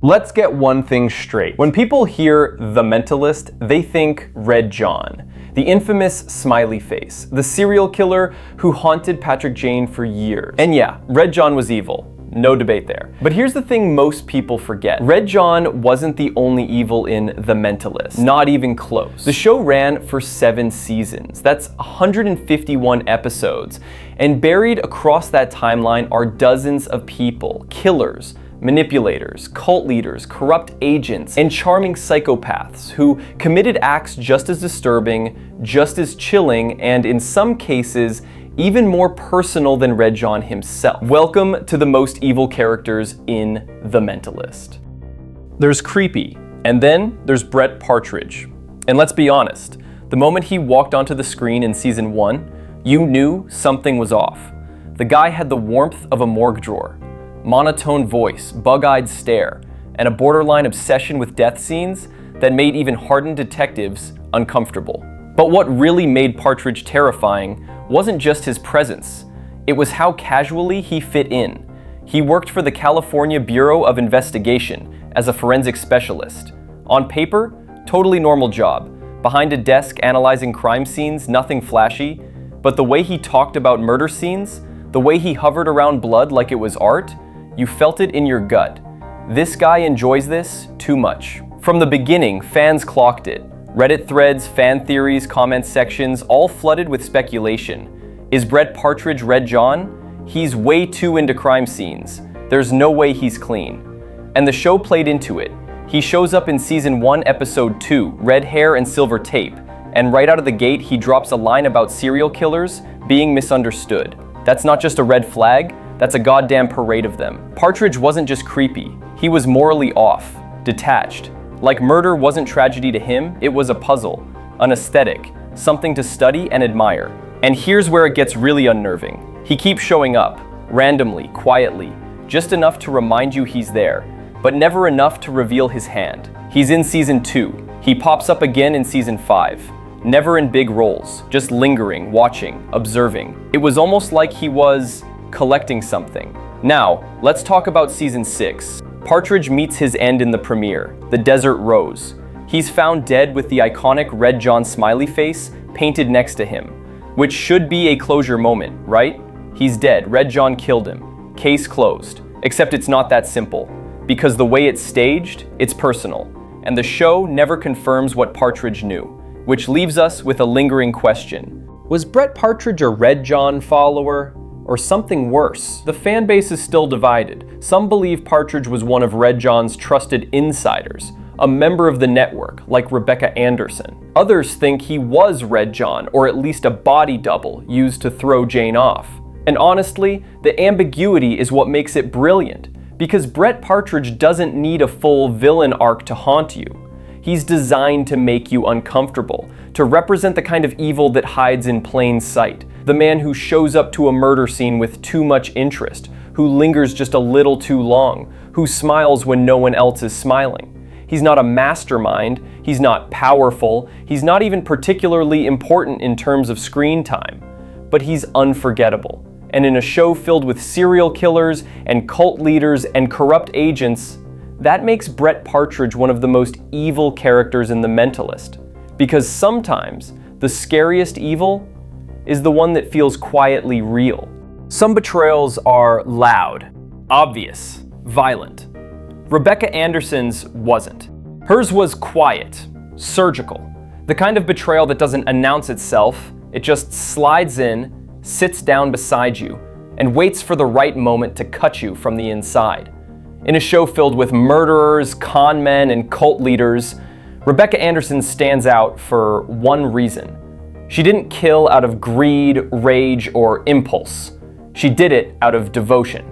Let's get one thing straight. When people hear The Mentalist, they think Red John, the infamous smiley face, the serial killer who haunted Patrick Jane for years. And yeah, Red John was evil. No debate there. But here's the thing most people forget. Red John wasn't the only evil in The Mentalist. Not even close. The show ran for 7 seasons. That's 151 episodes. And buried across that timeline are dozens of people, killers, manipulators, cult leaders, corrupt agents, and charming psychopaths who committed acts just as disturbing, just as chilling, and in some cases, even more personal than Red John himself. Welcome to the most evil characters in The Mentalist. There's Creepy, and then there's Brett Partridge. And let's be honest, the moment he walked onto the screen in season 1, you knew something was off. The guy had the warmth of a morgue drawer, monotone voice, bug-eyed stare, and a borderline obsession with death scenes that made even hardened detectives uncomfortable. But what really made Partridge terrifying wasn't just his presence, it was how casually he fit in. He worked for the California Bureau of Investigation as a forensic specialist. On paper, totally normal job. Behind a desk analyzing crime scenes, nothing flashy, but the way he talked about murder scenes, the way he hovered around blood like it was art, you felt it in your gut. This guy enjoys this too much. From the beginning, fans clocked it. Reddit threads, fan theories, comment sections, all flooded with speculation. Is Brett Partridge Red John? He's way too into crime scenes. There's no way he's clean. And the show played into it. He shows up in season 1, episode 2, red hair and silver tape, and right out of the gate he drops a line about serial killers being misunderstood. That's not just a red flag, that's a goddamn parade of them. Partridge wasn't just creepy, he was morally off, detached. Like murder wasn't tragedy to him, it was a puzzle, an aesthetic, something to study and admire. And here's where it gets really unnerving. He keeps showing up, randomly, quietly, just enough to remind you he's there, but never enough to reveal his hand. He's in season 2, he pops up again in season 5. Never in big roles, just lingering, watching, observing. It was almost like he was collecting something. Now, let's talk about season 6. Partridge meets his end in the premiere, the Desert Rose. He's found dead with the iconic Red John smiley face painted next to him, which should be a closure moment, right? He's dead, Red John killed him. Case closed. Except it's not that simple, because the way it's staged, it's personal, and the show never confirms what Partridge knew, which leaves us with a lingering question. Was Brett Partridge a Red John follower? Or something worse? The fan base is still divided. Some believe Partridge was one of Red John's trusted insiders, a member of the network, like Rebecca Anderson. Others think he was Red John, or at least a body double used to throw Jane off. And honestly, the ambiguity is what makes it brilliant, because Brett Partridge doesn't need a full villain arc to haunt you. He's designed to make you uncomfortable, to represent the kind of evil that hides in plain sight. The man who shows up to a murder scene with too much interest, who lingers just a little too long, who smiles when no one else is smiling. He's not a mastermind, he's not powerful, he's not even particularly important in terms of screen time, but he's unforgettable. And in a show filled with serial killers and cult leaders and corrupt agents, that makes Brett Partridge one of the most evil characters in The Mentalist. Because sometimes the scariest evil is the one that feels quietly real. Some betrayals are loud, obvious, violent. Rebecca Anderson's wasn't. Hers was quiet, surgical. The kind of betrayal that doesn't announce itself, it just slides in, sits down beside you, and waits for the right moment to cut you from the inside. In a show filled with murderers, con men, and cult leaders, Rebecca Anderson stands out for one reason. She didn't kill out of greed, rage, or impulse. She did it out of devotion.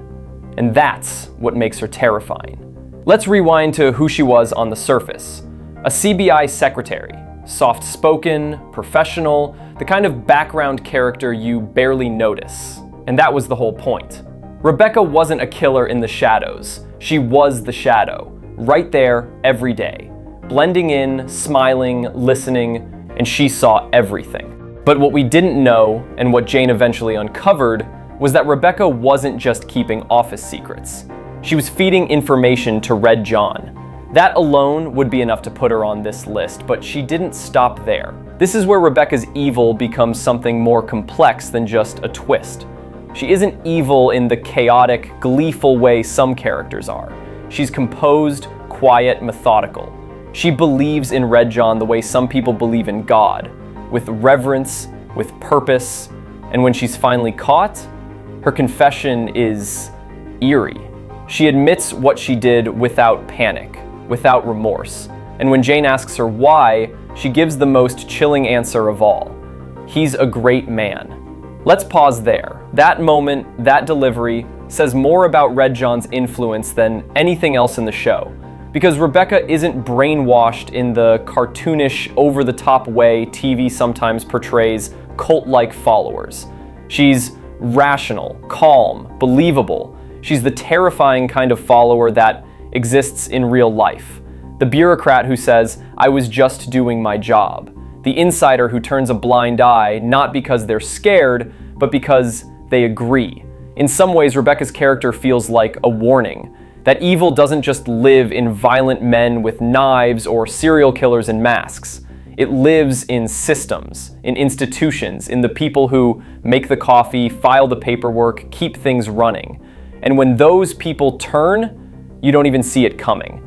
And that's what makes her terrifying. Let's rewind to who she was on the surface. A CBI secretary, soft-spoken, professional, the kind of background character you barely notice. And that was the whole point. Rebecca wasn't a killer in the shadows. She was the shadow, right there every day, blending in, smiling, listening, and she saw everything. But what we didn't know, and what Jane eventually uncovered, was that Rebecca wasn't just keeping office secrets. She was feeding information to Red John. That alone would be enough to put her on this list, but she didn't stop there. This is where Rebecca's evil becomes something more complex than just a twist. She isn't evil in the chaotic, gleeful way some characters are. She's composed, quiet, methodical. She believes in Red John the way some people believe in God, with reverence, with purpose, and when she's finally caught, her confession is eerie. She admits what she did without panic, without remorse. And when Jane asks her why, she gives the most chilling answer of all. He's a great man. Let's pause there. That moment, that delivery, says more about Red John's influence than anything else in the show. Because Rebecca isn't brainwashed in the cartoonish, over-the-top way TV sometimes portrays cult-like followers. She's rational, calm, believable. She's the terrifying kind of follower that exists in real life. The bureaucrat who says, "I was just doing my job." The insider who turns a blind eye, not because they're scared, but because they agree. In some ways, Rebecca's character feels like a warning that evil doesn't just live in violent men with knives or serial killers in masks. It lives in systems, in institutions, in the people who make the coffee, file the paperwork, keep things running. And when those people turn, you don't even see it coming.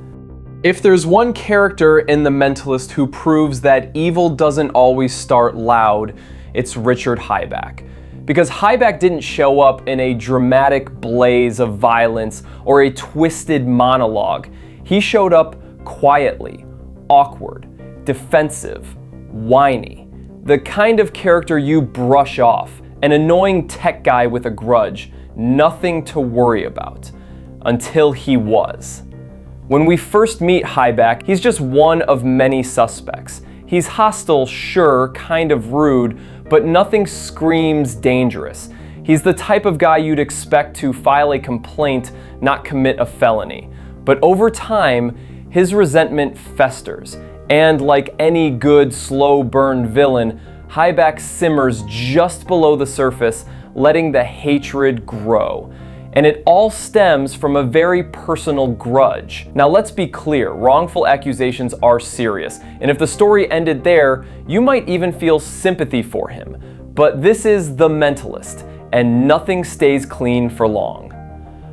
If there's one character in The Mentalist who proves that evil doesn't always start loud, it's Richard Hibback. Because Hibback didn't show up in a dramatic blaze of violence or a twisted monologue. He showed up quietly, awkward, defensive, whiny. The kind of character you brush off, an annoying tech guy with a grudge, nothing to worry about, until he was. When we first meet Hibback, he's just one of many suspects. He's hostile, sure, kind of rude, but nothing screams dangerous. He's the type of guy you'd expect to file a complaint, not commit a felony. But over time, his resentment festers, and like any good, slow-burn villain, Hibback simmers just below the surface, letting the hatred grow. And it all stems from a very personal grudge. Now let's be clear, wrongful accusations are serious, and if the story ended there, you might even feel sympathy for him. But this is The Mentalist, and nothing stays clean for long.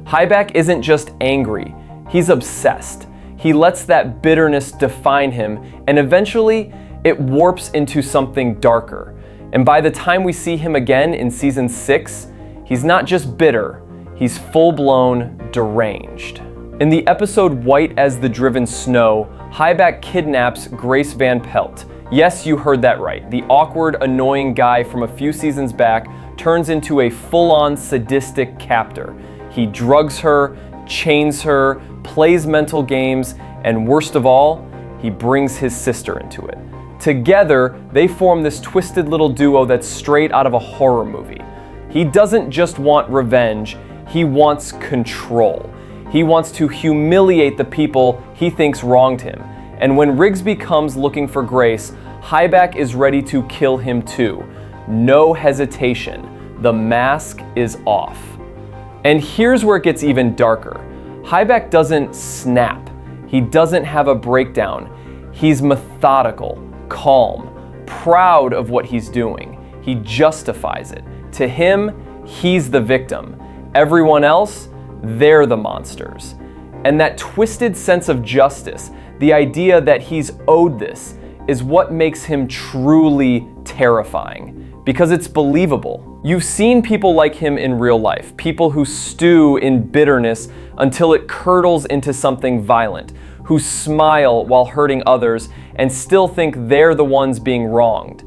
Hibback isn't just angry, he's obsessed. He lets that bitterness define him, and eventually, it warps into something darker. And by the time we see him again in season 6, he's not just bitter, he's full-blown deranged. In the episode White as the Driven Snow, Hibback kidnaps Grace Van Pelt. Yes, you heard that right. The awkward, annoying guy from a few seasons back turns into a full-on sadistic captor. He drugs her, chains her, plays mental games, and worst of all, he brings his sister into it. Together, they form this twisted little duo that's straight out of a horror movie. He doesn't just want revenge, he wants control. He wants to humiliate the people he thinks wronged him. And when Rigsby comes looking for Grace, Hibback is ready to kill him too. No hesitation. The mask is off. And here's where it gets even darker. Hibback doesn't snap. He doesn't have a breakdown. He's methodical, calm, proud of what he's doing. He justifies it. To him, he's the victim. Everyone else, they're the monsters. And that twisted sense of justice, the idea that he's owed this, is what makes him truly terrifying. Because it's believable. You've seen people like him in real life, people who stew in bitterness until it curdles into something violent, who smile while hurting others and still think they're the ones being wronged.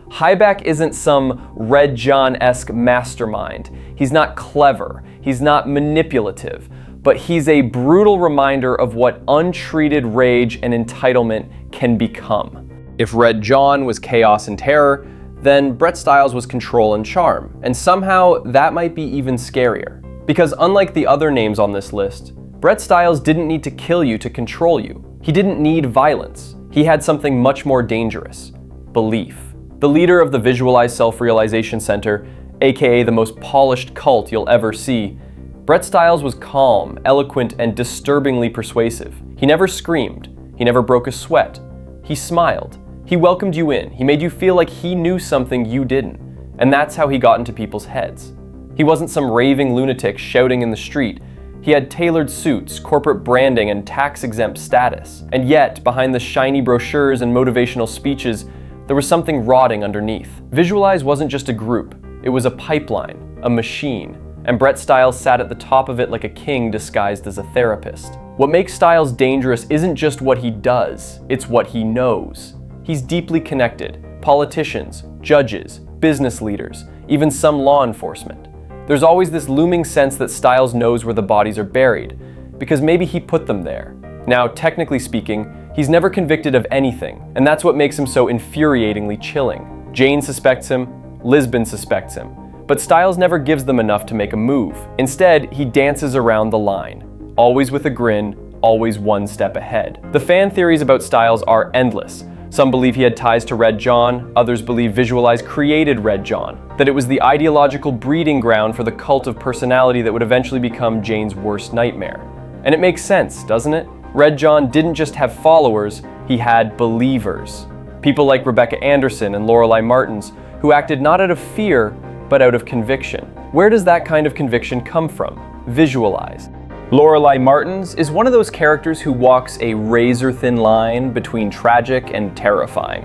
Hibback isn't some Red John-esque mastermind. He's not clever, he's not manipulative, but he's a brutal reminder of what untreated rage and entitlement can become. If Red John was chaos and terror, then Brett Stiles was control and charm, and somehow that might be even scarier. Because unlike the other names on this list, Brett Stiles didn't need to kill you to control you. He didn't need violence. He had something much more dangerous: belief. The leader of the Visualized Self-Realization Center, aka the most polished cult you'll ever see, Brett Styles was calm, eloquent, and disturbingly persuasive. He never screamed. He never broke a sweat. He smiled. He welcomed you in. He made you feel like he knew something you didn't. And that's how he got into people's heads. He wasn't some raving lunatic shouting in the street. He had tailored suits, corporate branding, and tax-exempt status. And yet, behind the shiny brochures and motivational speeches, there was something rotting underneath. Visualize wasn't just a group. It was a pipeline, a machine. And Brett Styles sat at the top of it like a king disguised as a therapist. What makes Styles dangerous isn't just what he does, it's what he knows. He's deeply connected. Politicians, judges, business leaders, even some law enforcement. There's always this looming sense that Styles knows where the bodies are buried, because maybe he put them there. Now, technically speaking, he's never convicted of anything, and that's what makes him so infuriatingly chilling. Jane suspects him, Lisbon suspects him, but Styles never gives them enough to make a move. Instead, he dances around the line, always with a grin, always one step ahead. The fan theories about Styles are endless. Some believe he had ties to Red John, others believe Visualize created Red John, that it was the ideological breeding ground for the cult of personality that would eventually become Jane's worst nightmare. And it makes sense, doesn't it? Red John didn't just have followers, he had believers. People like Rebecca Anderson and Lorelei Martins, who acted not out of fear, but out of conviction. Where does that kind of conviction come from? Visualize. Lorelei Martins is one of those characters who walks a razor-thin line between tragic and terrifying.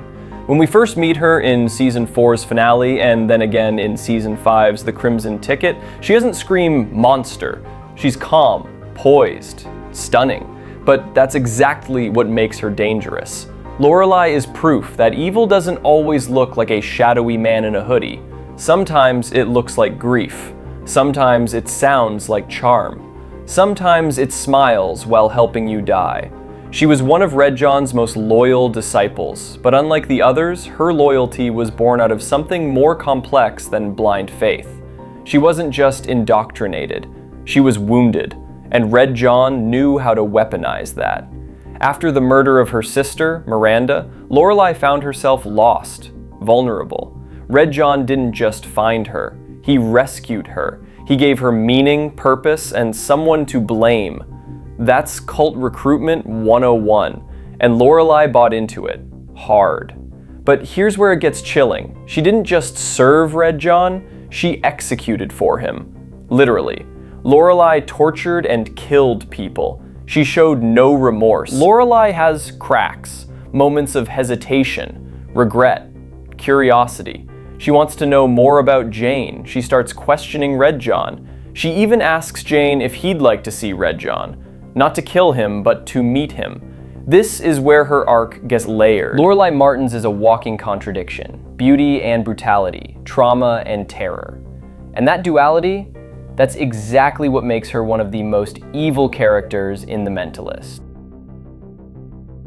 When we first meet her in Season 4's finale, and then again in Season 5's The Crimson Ticket, she doesn't scream monster. She's calm, poised, stunning. But that's exactly what makes her dangerous. Lorelei is proof that evil doesn't always look like a shadowy man in a hoodie. Sometimes it looks like grief. Sometimes it sounds like charm. Sometimes it smiles while helping you die. She was one of Red John's most loyal disciples, but unlike the others, her loyalty was born out of something more complex than blind faith. She wasn't just indoctrinated, she was wounded, and Red John knew how to weaponize that. After the murder of her sister, Miranda, Lorelei found herself lost, vulnerable. Red John didn't just find her, he rescued her. He gave her meaning, purpose, and someone to blame. That's cult recruitment 101, and Lorelei bought into it, hard. But here's where it gets chilling. She didn't just serve Red John, she executed for him. Literally. Lorelei tortured and killed people. She showed no remorse. Lorelei has cracks, moments of hesitation, regret, curiosity. She wants to know more about Jane. She starts questioning Red John. She even asks Jane if he'd like to see Red John. Not to kill him, but to meet him. This is where her arc gets layered. Lorelei Martins is a walking contradiction. Beauty and brutality, trauma and terror. And that duality, that's exactly what makes her one of the most evil characters in The Mentalist.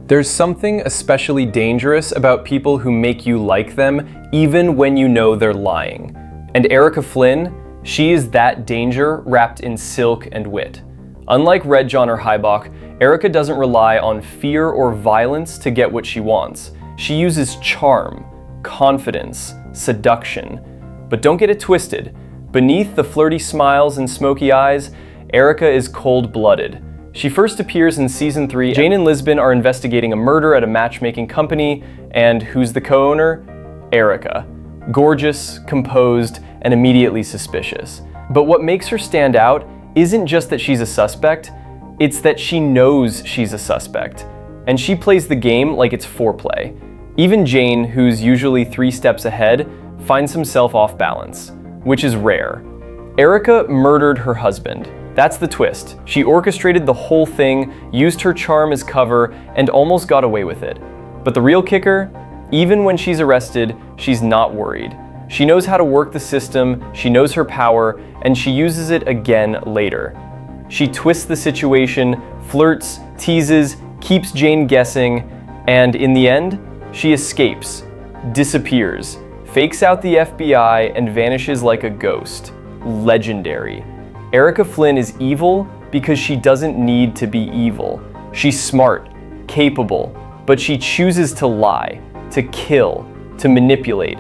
There's something especially dangerous about people who make you like them even when you know they're lying. And Erica Flynn, she is that danger wrapped in silk and wit. Unlike Red John or Hibback, Erica doesn't rely on fear or violence to get what she wants. She uses charm, confidence, seduction. But don't get it twisted. Beneath the flirty smiles and smoky eyes, Erica is cold-blooded. She first appears in Season 3. Jane and Lisbon are investigating a murder at a matchmaking company, and who's the co-owner? Erica. Gorgeous, composed, and immediately suspicious. But what makes her stand out isn't just that she's a suspect, it's that she knows she's a suspect. And she plays the game like it's foreplay. Even Jane, who's usually 3 steps ahead, finds himself off balance, which is rare. Erica murdered her husband. That's the twist. She orchestrated the whole thing, used her charm as cover, and almost got away with it. But the real kicker? Even when she's arrested, she's not worried. She knows how to work the system, she knows her power, and she uses it again later. She twists the situation, flirts, teases, keeps Jane guessing, and in the end, she escapes, disappears, fakes out the FBI, and vanishes like a ghost. Legendary. Erica Flynn is evil because she doesn't need to be evil. She's smart, capable, but she chooses to lie, to kill, to manipulate,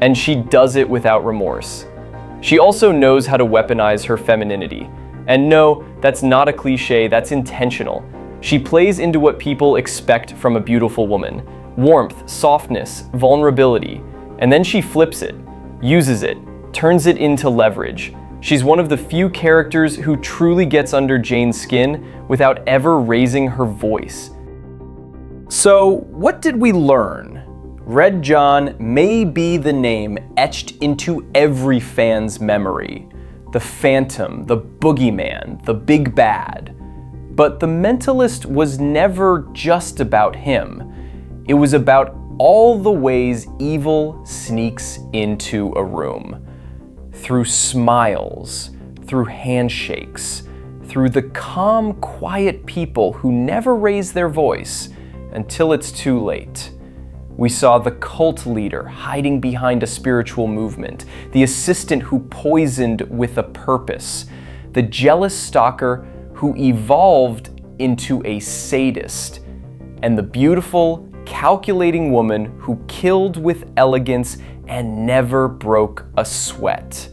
and she does it without remorse. She also knows how to weaponize her femininity. And no, that's not a cliche, that's intentional. She plays into what people expect from a beautiful woman: warmth, softness, vulnerability. And then she flips it, uses it, turns it into leverage. She's one of the few characters who truly gets under Jane's skin without ever raising her voice. So, what did we learn? Red John may be the name etched into every fan's memory. The Phantom, the Boogeyman, the Big Bad. But the Mentalist was never just about him. It was about all the ways evil sneaks into a room. Through smiles, through handshakes, through the calm, quiet people who never raise their voice until it's too late. We saw the cult leader hiding behind a spiritual movement, the assistant who poisoned with a purpose, the jealous stalker who evolved into a sadist, and the beautiful, calculating woman who killed with elegance and never broke a sweat.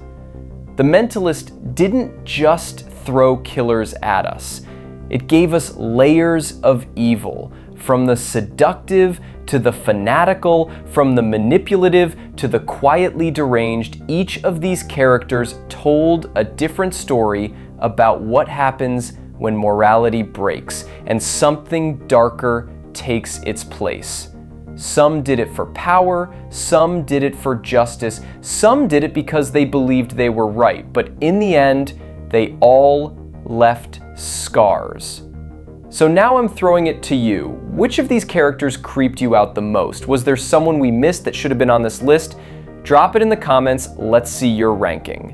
The Mentalist didn't just throw killers at us. It gave us layers of evil, from the seductive to the fanatical, from the manipulative to the quietly deranged. Each of these characters told a different story about what happens when morality breaks and something darker takes its place. Some did it for power, some did it for justice, some did it because they believed they were right, but in the end, they all left scars. So now I'm throwing it to you. Which of these characters creeped you out the most? Was there someone we missed that should have been on this list? Drop it in the comments, let's see your ranking.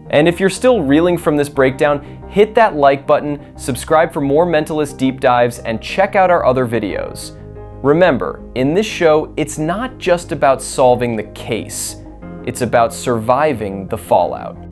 And if you're still reeling from this breakdown, hit that like button, subscribe for more Mentalist deep dives, and check out our other videos. Remember, in this show, it's not just about solving the case, it's about surviving the fallout.